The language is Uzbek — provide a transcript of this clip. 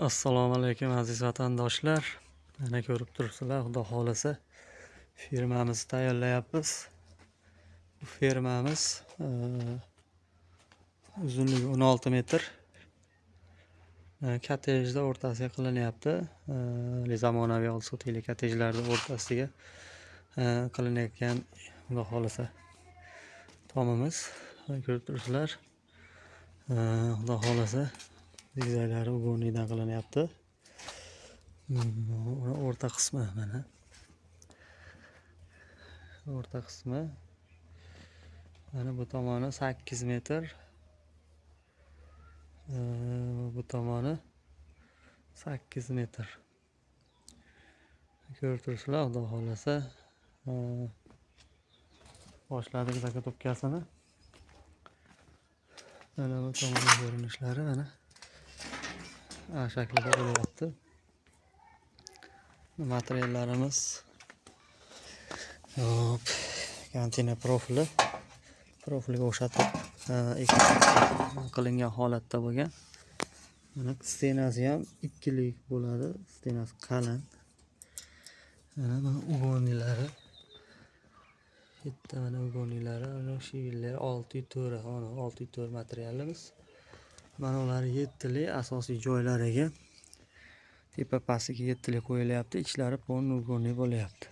Assalomu alaykum aziz vatandoshlar. Mana ko'rib turibsizlar, xudo xolasa fermamizni tayyorlayapmiz. Bu fermamiz uzunligi 16 metr. Kottejda o'rtasiga qilinyapti. Zamonaviy 6 sotikli kottejlarda o'rtasiga qilinayotgan xudo xolasa tomimiz. Ko'rib turibsizlar. Xudo xolasa zigzaglari ugoniydan qilinyapti. O'rta qismi mana. O'rta qismi mana bu tomoni 8 metr. Bu tomoni 8 metr. Ko'rib turibsizlar, xudo xolasa boshladik zakotubkasini. Mana bu tomoni ko'rinishlari mana A shaklida bo'lyapti. Materiallarimiz kontener profiliga o'xshatib qilingan holatda bo'lgan. Mana stenasi ham ikkilik bo'ladi. Stenasi qalin. Mana ugonilari. Bitta mana ugonilari, ana shiyillari 6x4 materialimiz. Mana ular 7 asosiy joylariga tepa pastiga 7 qo'yilyapti. Ichlari pon ugoni bo'lyapti.